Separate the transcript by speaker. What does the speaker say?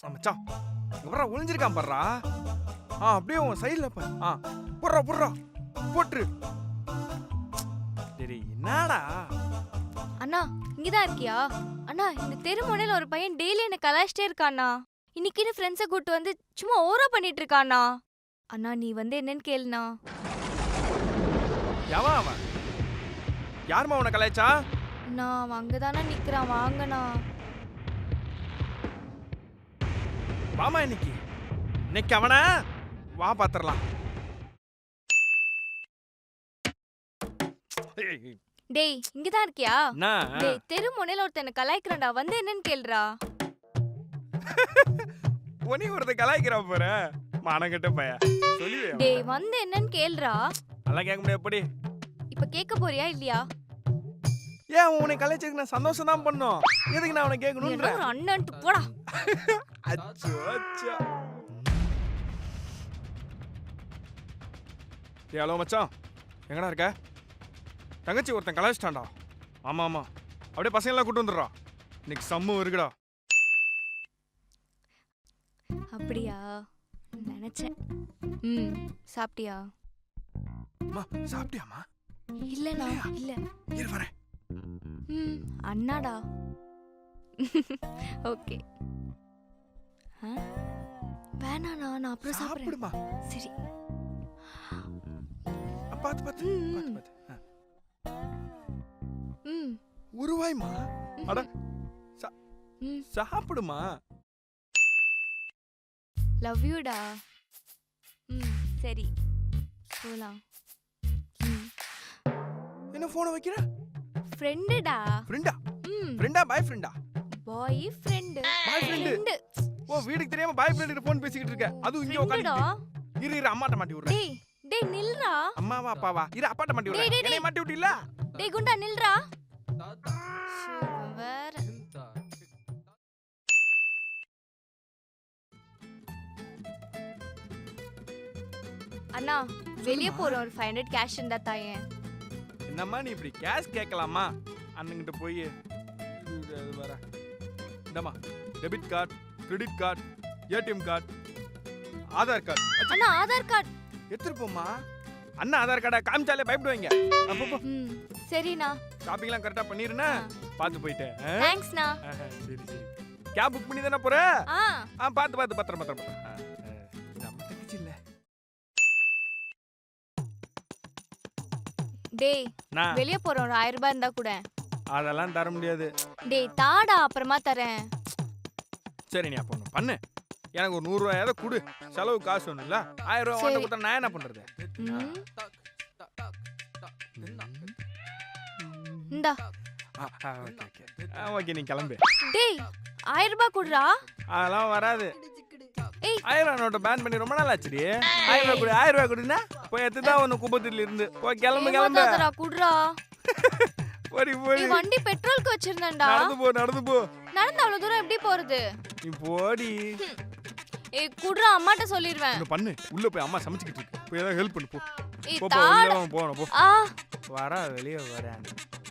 Speaker 1: மச்சான் இங்க வர்றா ஒளிஞ்சிருக்கான் பாடுறா. அப்படியே உன் சைடுல போடுறா போட்டுரு. சரி என்னடா
Speaker 2: அண்ணா இங்கதான் இருக்கியா? அண்ணா இந்த தெருமுனையில ஒரு பையன் டெய்லி என்ன கலாய்ச்சிட்டே இருக்காண்ணா. இன்னைக்குன்னு ஃப்ரெண்ட்ஸை கூட்டு வந்து சும்மா ஓவரா பண்ணிட்டு இருக்காண்ணா. அண்ணா நீ வந்து என்னன்னு கேளுண்ணா.
Speaker 1: எவன் அவன்? யாருமா உன்னை கலாய்ச்சா?
Speaker 2: நான் அவன் அங்கதானே நிக்கிறான், வாங்கண்ணா.
Speaker 1: வாமா இன்னைக்கு அவன வா பாத்துறலாம்.
Speaker 2: டேய் இங்கதான் இருக்கியா? டேய் தெருமுனையில ஒருத்தனை கலாய்க்கிறான்டா, வந்து என்னன்னு கேளுடா.
Speaker 1: உனி ஒருத்த கலாய்க்கிறா போற மானங்கட்ட பைய. சொல்லுவே.
Speaker 2: டேய் வந்து என்னன்னு கேளுடா.
Speaker 1: அதெல்லாம் கேட்க முடியாது எப்படி?
Speaker 2: இப்ப கேட்க போறியா இல்லையா?
Speaker 1: ஏன் உன்னை கலாய்ச்சதுக்கு நான் சந்தோஷம் தான் பண்ணோம். எதுக்கு நான் உன்னை கேட்கணும்ன்ற?
Speaker 2: ஒரு அண்ணன்ட்டு போடா.
Speaker 1: அச்சோ அச்சோ. ஹலோ மச்சான், எங்கடா இருக்க? தங்கச்சி ஒருத்தன் கலாய்ச்சிட்டான்டா. ஆமா அப்படியே பசங்களாம் கூட்டு வந்துடுறா. இன்னைக்கு சம்மு இருக்குடா.
Speaker 2: அப்படியா நினைச்சேன். சாப்பிட்டியா?
Speaker 1: சாப்பிட்டியாமா?
Speaker 2: இல்லண்ணா இல்ல.
Speaker 1: இரு வரேன்.
Speaker 2: அண்ணாடா. ஓகே. வேணாண்ணா நான் அப்புறம் சாப்பிடுமா. சரி
Speaker 1: பாத்து உருவாய்மா. அட சாப்பிடுமா.
Speaker 2: லவ் யூடா. சரி போலாம்.
Speaker 1: என்ன போன் வைக்கிற?
Speaker 2: ஃப்ரெண்டுடா.
Speaker 1: ஃப்ரெண்டா பாய் ஃப்ரெண்டா?
Speaker 2: பாய் ஃப்ரெண்ட்.
Speaker 1: ஓ வீட்டுக்கு தெரியாம பாய் ஃப்ரெண்ட் போன் பேசிக்கிட்டு இருக்க. அது இங்க உட்கார்ந்து. இரு அம்மாட்ட மாட்டி விடுறேன்.
Speaker 2: டேய் நில்றா.
Speaker 1: அம்மாவா அப்பாவா? இரு அப்பாட்ட மாட்டி விடுறேன். என்னை மாட்டி விட்டில?
Speaker 2: டேய் குண்டா நில்றா. வேற அண்ணா வெளிய போற ஒரு 500 கேஷ் இருந்தா தாயேன்.
Speaker 1: என்னம்மா நீ இப்படி கேஷ் கேட்கலாமா? அண்ணங்கிட்ட போய் இது வர இந்தமா debit card, credit card, ATM card, Aadhaar card.
Speaker 2: அண்ணா ஆதார் கார்டு
Speaker 1: எடுத்துட்டு போமா. அண்ணா ஆதார் கார்டை காமிச்சாலே பயப்படுவாங்க.
Speaker 2: சரிண்ணா.
Speaker 1: ஷாப்பிங்லாம் கரெக்டா பண்ணிருனா பாத்து போயிட்டேன்.
Speaker 2: தேங்க்ஸ்ண்ணா.
Speaker 1: சரி கேப் புக் பண்ணி தானே போற? பாத்து பத்திரம். நம்ம தங்கச்சி இல்ல.
Speaker 2: டேய் வெளிய போற ஒரு 1000 ரூபாய் இருந்தா கூட.
Speaker 1: அதெல்லாம் தர முடியாது.
Speaker 2: டேய் தாடா அப்புறமா தரேன்.
Speaker 1: சரி நீ அப்ப ஒண்ணு பண்ணு. எனக்கு ஒரு 100 ரூபாயாவது கொடு. செலவு காசு ஒண்ணு இல்ல. 1000 ரூபாய் வாட்ட கொடுத்தா நான் என்ன பண்றது?
Speaker 2: இந்தா.
Speaker 1: ஓகே நீ கிளம்பு.
Speaker 2: டேய் 1000 ரூபாய் குடுறா.
Speaker 1: அதெல்லாம் வராது. 1000 நோட்டை பேன் பண்ணி ரொம்ப நாள் ஆச்சுடி. 1000 ரூபாய் கொடுனா போய் எத்துதான் ஒன்னு குப்பத்துல இருந்து போய் கிளம்பு.
Speaker 2: குடுறா.
Speaker 1: போடி
Speaker 2: வண்டி பெட்ரோலுக்கு வச்சிருந்தேன்டா.
Speaker 1: நடந்து போ.
Speaker 2: நடந்து அவ்வளவு தூரம் எப்படி போறது?
Speaker 1: நீ போடி.
Speaker 2: குடுறா அம்மாட்ட சொல்லிடுவேன்.
Speaker 1: என்ன பண்ணு? உள்ள போய் அம்மா சமைச்சிட்டு இருக்கு. போய் ஏதாவது ஹெல்ப் பண்ணு போ.
Speaker 2: போ
Speaker 1: போ. வரா வெளிய வரேன்.